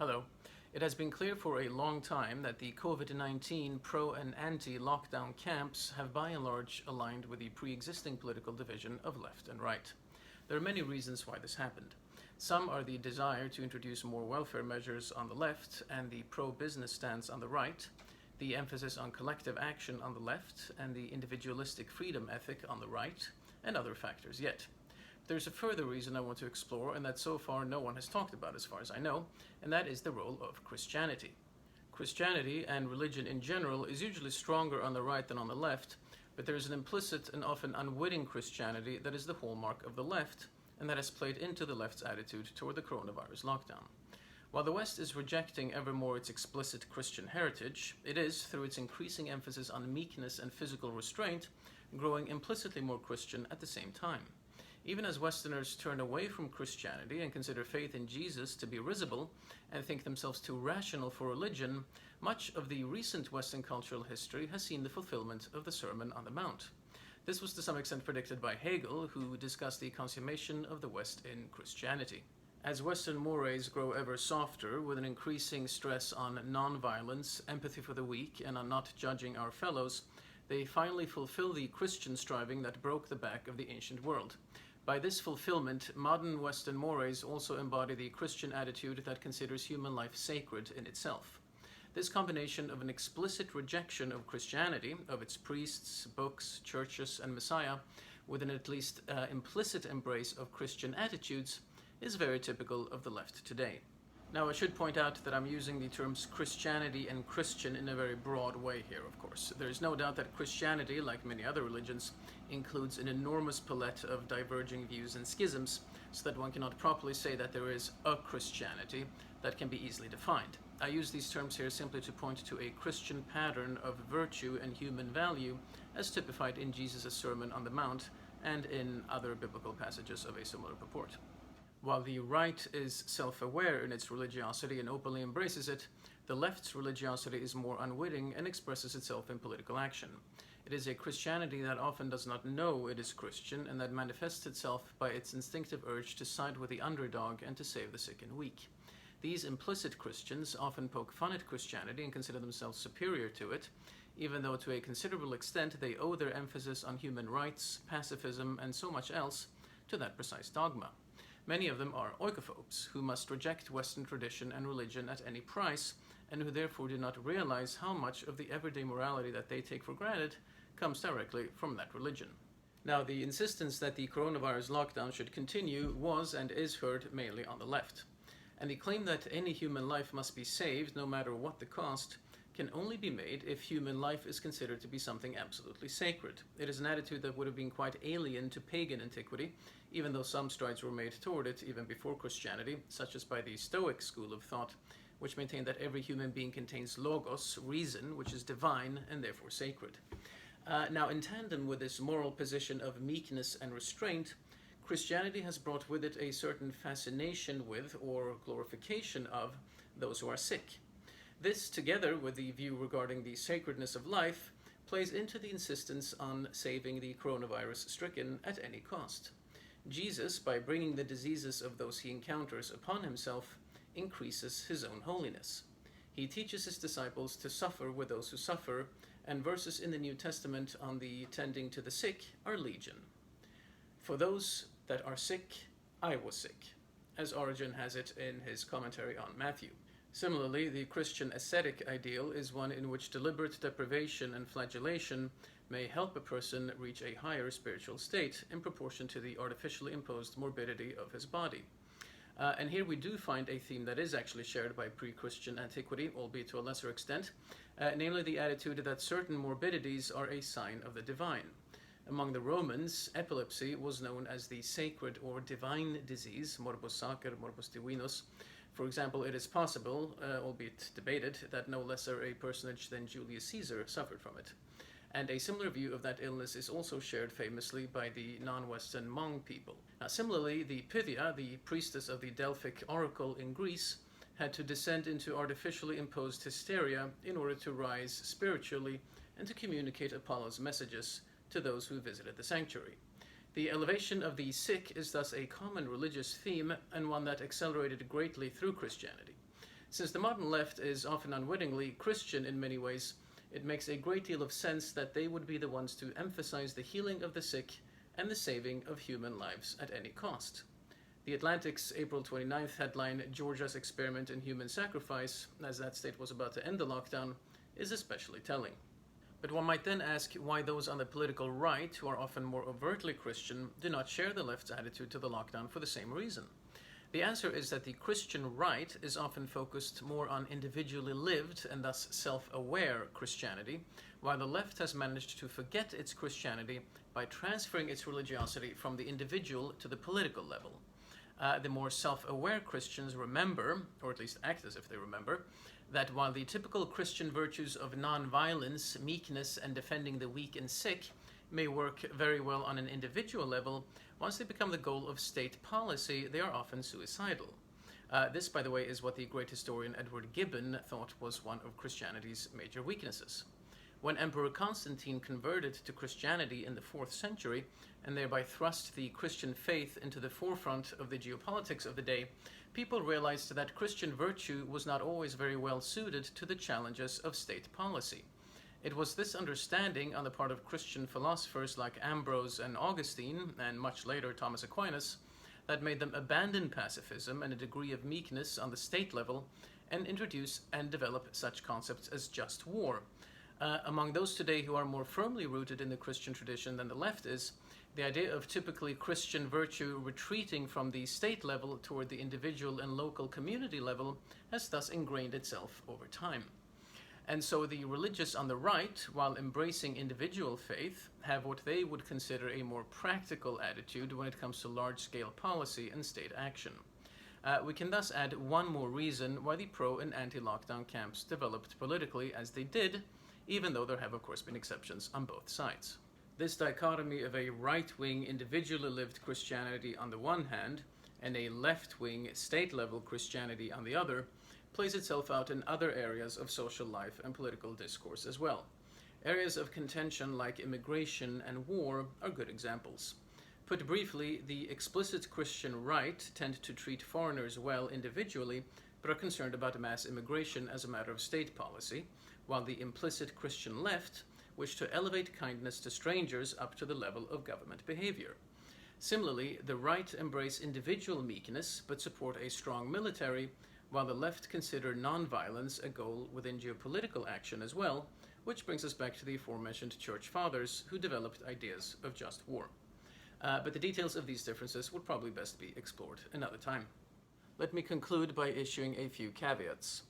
Hello. It has been clear for a long time that the COVID-19 pro and anti-lockdown camps have by and large aligned with the pre-existing political division of left and right. There are many reasons why this happened. Some are the desire to introduce more welfare measures on the left and the pro-business stance on the right, the emphasis on collective action on the left and the individualistic freedom ethic on the right, and other factors yet. There's a further reason I want to explore, and that so far no one has talked about as far as I know, and that is the role of Christianity. Christianity, and religion in general, is usually stronger on the right than on the left, but there is an implicit and often unwitting Christianity that is the hallmark of the left, and that has played into the left's attitude toward the coronavirus lockdown. While the West is rejecting ever more its explicit Christian heritage, it is, through its increasing emphasis on meekness and physical restraint, growing implicitly more Christian at the same time. Even as Westerners turn away from Christianity and consider faith in Jesus to be risible and think themselves too rational for religion, much of the recent Western cultural history has seen the fulfillment of the Sermon on the Mount. This was to some extent predicted by Hegel, who discussed the consummation of the West in Christianity. As Western mores grow ever softer, with an increasing stress on non-violence, empathy for the weak, and on not judging our fellows, they finally fulfill the Christian striving that broke the back of the ancient world. By this fulfillment, modern Western mores also embody the Christian attitude that considers human life sacred in itself. This combination of an explicit rejection of Christianity, of its priests, books, churches, and Messiah, with an at least implicit embrace of Christian attitudes, is very typical of the left today. Now, I should point out that I'm using the terms Christianity and Christian in a very broad way here, of course. There is no doubt that Christianity, like many other religions, includes an enormous palette of diverging views and schisms, so that one cannot properly say that there is a Christianity that can be easily defined. I use these terms here simply to point to a Christian pattern of virtue and human value as typified in Jesus' Sermon on the Mount and in other biblical passages of a similar purport. While the right is self-aware in its religiosity and openly embraces it, the left's religiosity is more unwitting and expresses itself in political action. It is a Christianity that often does not know it is Christian and that manifests itself by its instinctive urge to side with the underdog and to save the sick and weak. These implicit Christians often poke fun at Christianity and consider themselves superior to it, even though to a considerable extent they owe their emphasis on human rights, pacifism, and so much else to that precise dogma. Many of them are oikophobes, who must reject Western tradition and religion at any price, and who therefore do not realize how much of the everyday morality that they take for granted comes directly from that religion. Now, the insistence that the coronavirus lockdown should continue was and is heard mainly on the left. And the claim that any human life must be saved, no matter what the cost, can only be made if human life is considered to be something absolutely sacred. It is an attitude that would have been quite alien to pagan antiquity, even though some strides were made toward it even before Christianity, such as by the Stoic school of thought, which maintained that every human being contains logos, reason, which is divine and therefore sacred. Now, in tandem with this moral position of meekness and restraint, Christianity has brought with it a certain fascination with, or glorification of, those who are sick. This, together with the view regarding the sacredness of life, plays into the insistence on saving the coronavirus-stricken at any cost. Jesus, by bringing the diseases of those he encounters upon himself, increases his own holiness. He teaches his disciples to suffer with those who suffer, and verses in the New Testament on the tending to the sick are legion. For those that are sick, I was sick, as Origen has it in his commentary on Matthew. Similarly, the Christian ascetic ideal is one in which deliberate deprivation and flagellation may help a person reach a higher spiritual state in proportion to the artificially imposed morbidity of his body. And here we do find a theme that is actually shared by pre-Christian antiquity, albeit to a lesser extent, namely the attitude that certain morbidities are a sign of the divine. Among the Romans, epilepsy was known as the sacred or divine disease, morbus sacer, morbus divinus. For example, it is possible, albeit debated, that no lesser a personage than Julius Caesar suffered from it. And a similar view of that illness is also shared famously by the non-Western Hmong people. Now, similarly, the Pythia, the priestess of the Delphic oracle in Greece, had to descend into artificially imposed hysteria in order to rise spiritually and to communicate Apollo's messages to those who visited the sanctuary. The elevation of the sick is thus a common religious theme and one that accelerated greatly through Christianity. Since the modern left is often unwittingly Christian in many ways, it makes a great deal of sense that they would be the ones to emphasize the healing of the sick and the saving of human lives at any cost. The Atlantic's April 29th headline, "Georgia's Experiment in Human Sacrifice," as that state was about to end the lockdown, is especially telling. But one might then ask why those on the political right, who are often more overtly Christian, do not share the left's attitude to the lockdown for the same reason. The answer is that the Christian right is often focused more on individually lived and thus self-aware Christianity, while the left has managed to forget its Christianity by transferring its religiosity from the individual to the political level. The more self-aware Christians remember, or at least act as if they remember, that while the typical Christian virtues of non-violence, meekness, and defending the weak and sick may work very well on an individual level, once they become the goal of state policy, they are often suicidal. This, by the way, is what the great historian Edward Gibbon thought was one of Christianity's major weaknesses. When Emperor Constantine converted to Christianity in the 4th century, and thereby thrust the Christian faith into the forefront of the geopolitics of the day, people realized that Christian virtue was not always very well suited to the challenges of state policy. It was this understanding on the part of Christian philosophers like Ambrose and Augustine, and much later Thomas Aquinas, that made them abandon pacifism and a degree of meekness on the state level and introduce and develop such concepts as just war. Among those today who are more firmly rooted in the Christian tradition than the left is, the idea of typically Christian virtue retreating from the state level toward the individual and local community level has thus ingrained itself over time. And so the religious on the right, while embracing individual faith, have what they would consider a more practical attitude when it comes to large-scale policy and state action. We can thus add one more reason why the pro- and anti-lockdown camps developed politically as they did, even though there have of course been exceptions on both sides. This dichotomy of a right-wing individually lived Christianity on the one hand and a left-wing state-level Christianity on the other plays itself out in other areas of social life and political discourse as well. Areas of contention like immigration and war are good examples. Put briefly, the explicit Christian right tend to treat foreigners well individually, but are concerned about mass immigration as a matter of state policy, while the implicit Christian left wish to elevate kindness to strangers up to the level of government behavior. Similarly, the right embrace individual meekness but support a strong military, while the left consider non-violence a goal within geopolitical action as well, which brings us back to the aforementioned church fathers who developed ideas of just war. But the details of these differences would probably best be explored another time. Let me conclude by issuing a few caveats.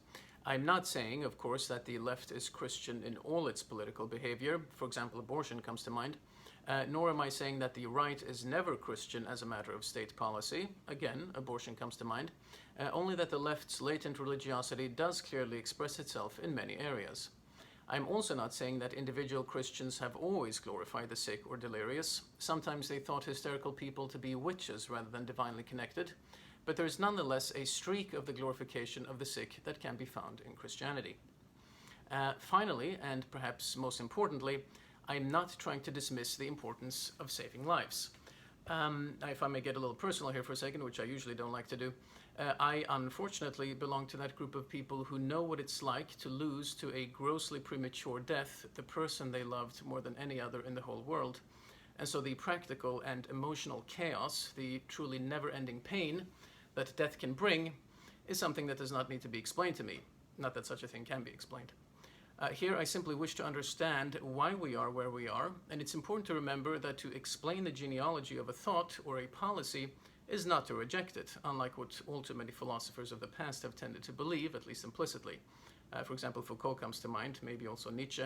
I'm not saying, of course, that the left is Christian in all its political behavior, for example, abortion comes to mind, nor am I saying that the right is never Christian as a matter of state policy, again, abortion comes to mind, only that the left's latent religiosity does clearly express itself in many areas. I'm also not saying that individual Christians have always glorified the sick or delirious. Sometimes they thought hysterical people to be witches rather than divinely connected, but there is nonetheless a streak of the glorification of the sick that can be found in Christianity. Finally, and perhaps most importantly, I'm not trying to dismiss the importance of saving lives. If I may get a little personal here for a second, which I usually don't like to do, I unfortunately belong to that group of people who know what it's like to lose to a grossly premature death the person they loved more than any other in the whole world. And so the practical and emotional chaos, the truly never-ending pain that death can bring, is something that does not need to be explained to me. Not that such a thing can be explained. Here I simply wish to understand why we are where we are, and it's important to remember that to explain the genealogy of a thought or a policy is not to reject it, unlike what all too many philosophers of the past have tended to believe, at least implicitly. For example, Foucault comes to mind, maybe also Nietzsche.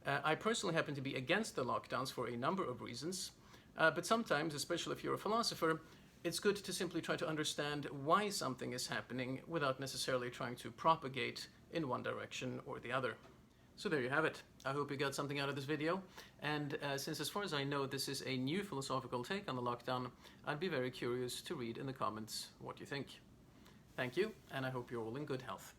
I personally happen to be against the lockdowns for a number of reasons, but sometimes, especially if you're a philosopher, it's good to simply try to understand why something is happening without necessarily trying to propagate in one direction or the other. So there you have it. I hope you got something out of this video, and since as far as I know this is a new philosophical take on the lockdown, I'd be very curious to read in the comments what you think. Thank you, and I hope you're all in good health.